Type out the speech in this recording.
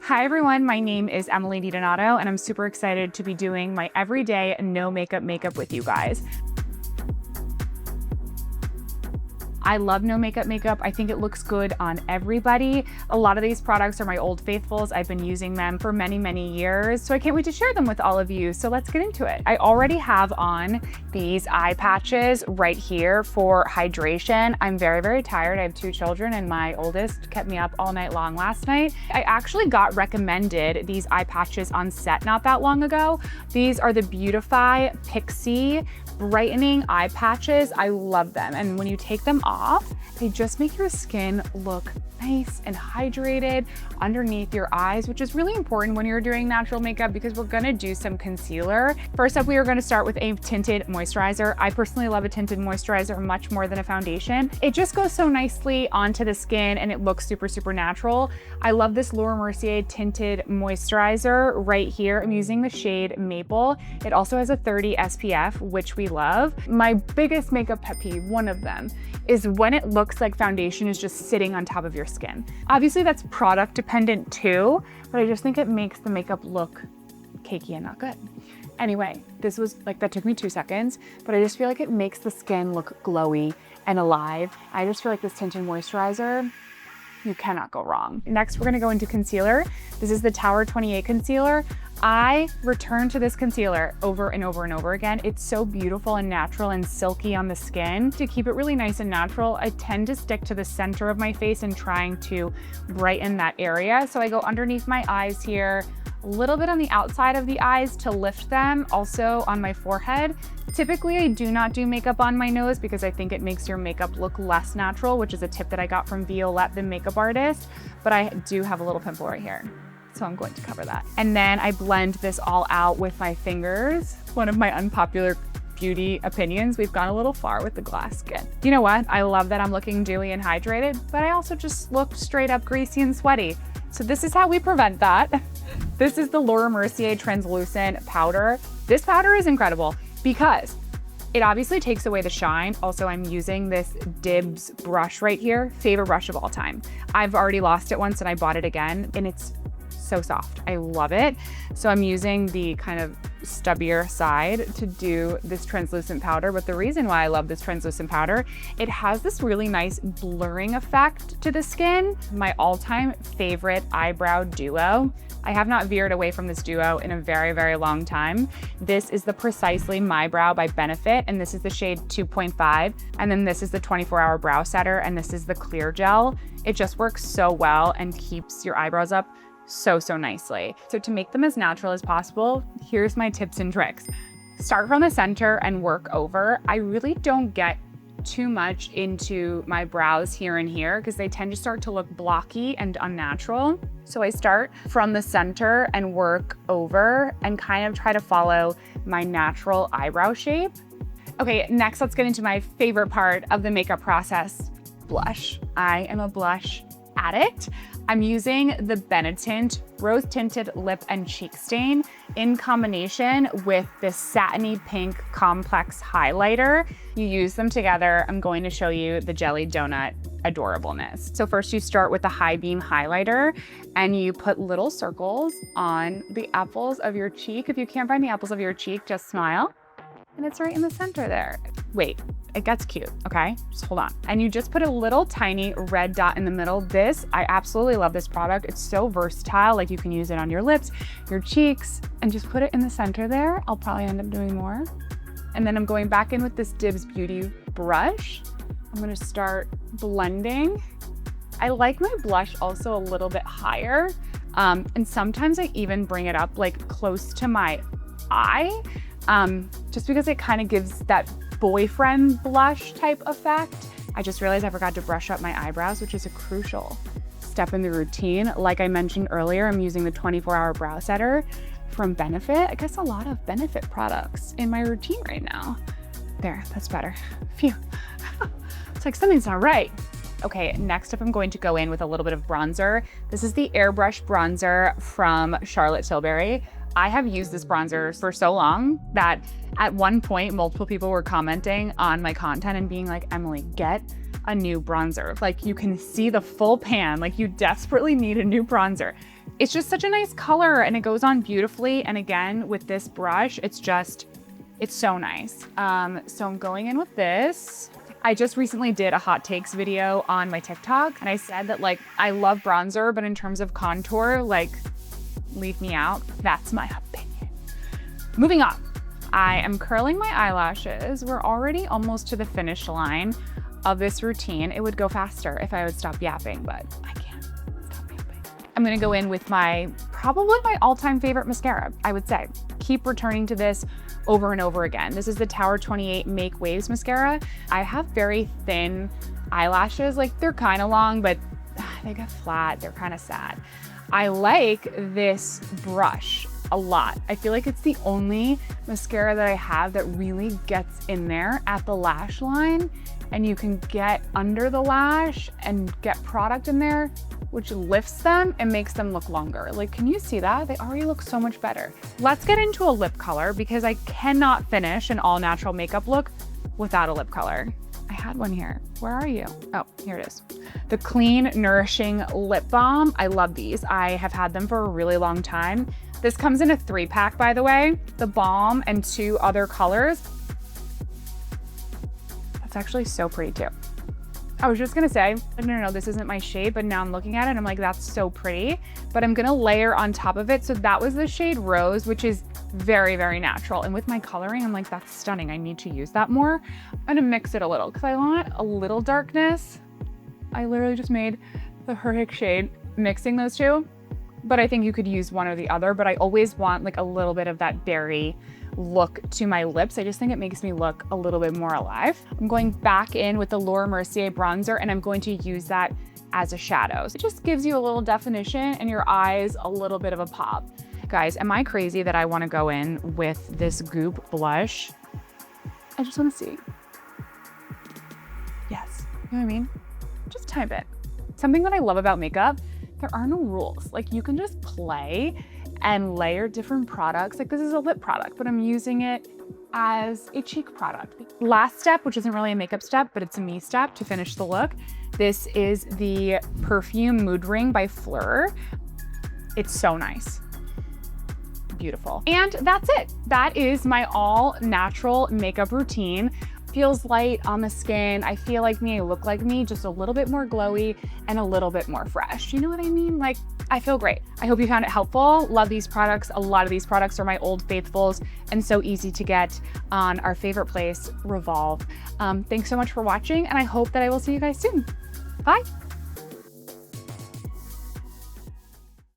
Hi everyone, my name is Emily DiDonato and I'm super excited to be doing my everyday no makeup with you guys. I love no makeup. I think it looks good on everybody. A lot of these products are my old faithfuls. I've been using them for many, many years. So I can't wait to share them with all of you. So let's get into it. I already have on these eye patches right here for hydration. I'm very, very tired. I have 2 children and my oldest kept me up all night long last night. I actually got recommended these eye patches on set not that long ago. These are the Beautify Pixi brightening eye patches. I love them. And when you take them off, they just make your skin look nice and hydrated underneath your eyes, which is really important when you're doing natural makeup because we're gonna do some concealer. First up, we are gonna start with a tinted moisturizer. I personally love a tinted moisturizer much more than a foundation. It just goes so nicely onto the skin and it looks super, super natural. I love this Mercier tinted moisturizer right here. I'm using the shade Maple. It also has a 30 SPF, which we love. My biggest makeup pet peeve, one of them, is when it looks like foundation is just sitting on top of your skin. Obviously that's product dependent too, but I just think it makes the makeup look cakey and not good. Anyway, this was like, that took me 2 seconds, but I just feel like it makes the skin look glowy and alive. I just feel like this tinted moisturizer, you cannot go wrong. Next, we're gonna go into concealer. This is the Tower 28 concealer. I return to this concealer over and over and over again. It's so beautiful and natural and silky on the skin. To keep it really nice and natural, I tend to stick to the center of my face and trying to brighten that area. So I go underneath my eyes here, a little bit on the outside of the eyes to lift them, also on my forehead. Typically, I do not do makeup on my nose because I think it makes your makeup look less natural, which is a tip that I got from Violette, the makeup artist, but I do have a little pimple right here. So I'm going to cover that. And then I blend this all out with my fingers. One of my unpopular beauty opinions, we've gone a little far with the glass skin. You know what? I love that I'm looking dewy and hydrated, but I also just look straight up greasy and sweaty. So this is how we prevent that. This is the Mercier translucent powder. This powder is incredible because it obviously takes away the shine. Also, I'm using this DIBS brush right here, favorite brush of all time. I've already lost it once and I bought it again and it's so soft. I love it. So I'm using the kind of stubbier side to do this translucent powder. But the reason why I love this translucent powder, it has this really nice blurring effect to the skin. My all-time favorite eyebrow duo. I have not veered away from this duo in a very, very long time. This is the Precisely My Brow by Benefit, and this is the shade 2.5. And then this is the 24-hour brow setter, and this is the clear gel. It just works so well and keeps your eyebrows up so nicely. So to make them as natural as possible, here's my tips and tricks. Start from the center and work over. I really don't get too much into my brows here and here because they tend to start to look blocky and unnatural. So I start from the center and work over and kind of try to follow my natural eyebrow shape. Okay, next let's get into my favorite part of the makeup process, blush. I am a blush addict. I'm using the Benetint Rose Tinted Lip and Cheek Stain in combination with this satiny pink complex highlighter. You use them together. I'm going to show you the jelly donut adorableness. So first you start with the high beam highlighter and you put little circles on the apples of your cheek. If you can't find the apples of your cheek, just smile. And it's right in the center there. Wait, it gets cute, okay? Just hold on. And you just put a little tiny red dot in the middle. This, I absolutely love this product. It's so versatile. Like you can use it on your lips, your cheeks, and just put it in the center there. I'll probably end up doing more. And then I'm going back in with this DIBS Beauty brush. I'm gonna start blending. I like my blush also a little bit higher. And sometimes I even bring it up like close to my eye. Just because it kind of gives that boyfriend blush type effect. I just realized I forgot to brush up my eyebrows, which is a crucial step in the routine. Like I mentioned earlier, I'm using the 24-hour brow setter from Benefit. I guess a lot of Benefit products in my routine right now. There, that's better. Phew. It's like something's not right. Okay, next up I'm going to go in with a little bit of bronzer. This is the Airbrush bronzer from Charlotte Tilbury. I have used this bronzer for so long that at one point, multiple people were commenting on my content and being like, Emily, get a new bronzer. Like you can see the full pan, like you desperately need a new bronzer. it's just such a nice color and it goes on beautifully. And again, with this brush, it's so nice. So I'm going in with this. I just recently did a hot takes video on my TikTok and I said that like, I love bronzer, but in terms of contour, like leave me out. That's my opinion. Moving on. I am curling my eyelashes. We're already almost to the finish line of this routine. It would go faster if I would stop yapping, but I can't stop yapping. I'm gonna go in with probably my all-time favorite mascara, I would say. Keep returning to this over and over again. This is the Tower 28 MakeWaves Mascara. I have very thin eyelashes, like they're kind of long, but they get flat, they're kind of sad. I like this brush a lot. I feel like it's the only mascara that I have that really gets in there at the lash line, and you can get under the lash and get product in there, which lifts them and makes them look longer. Like, can you see that? They already look so much better. Let's get into a lip color because I cannot finish an all natural makeup look without a lip color. I had one here. Where are you? Oh, here it is. The Clean Nourishing Lip Balm. I love these. I have had them for a really long time. This comes in a 3-pack, by the way. The balm and 2 other colors. That's actually so pretty too. I was just gonna say, no, this isn't my shade, but now I'm looking at it and I'm like, that's so pretty. But I'm gonna layer on top of it. So that was the shade Rose, which is very, very natural. And with my coloring, I'm like, that's stunning. I need to use that more. I'm gonna mix it a little because I want a little darkness. I literally just made the perfect shade mixing those two, but I think you could use one or the other, but I always want like a little bit of that berry look to my lips. I just think it makes me look a little bit more alive. I'm going back in with the Laura Mercier bronzer and I'm going to use that as a shadow. It just gives you a little definition and your eyes a little bit of a pop. Guys, am I crazy that I want to go in with this Goop blush? I just want to see. Yes, you know what I mean? Just a tiny bit. Something that I love about makeup, there are no rules. Like you can just play and layer different products. Like this is a lip product, but I'm using it as a cheek product. Last step, which isn't really a makeup step, but it's a me step to finish the look. This is the Perfume Mood Ring by Fleur. It's so nice. Beautiful. And that's it. That is my all natural makeup routine. Feels light on the skin. I feel like me, I look like me, just a little bit more glowy and a little bit more fresh. You know what I mean? Like, I feel great. I hope you found it helpful. Love these products. A lot of these products are my old faithfuls and so easy to get on our favorite place, Revolve. Thanks so much for watching and I hope that I will see you guys soon. Bye.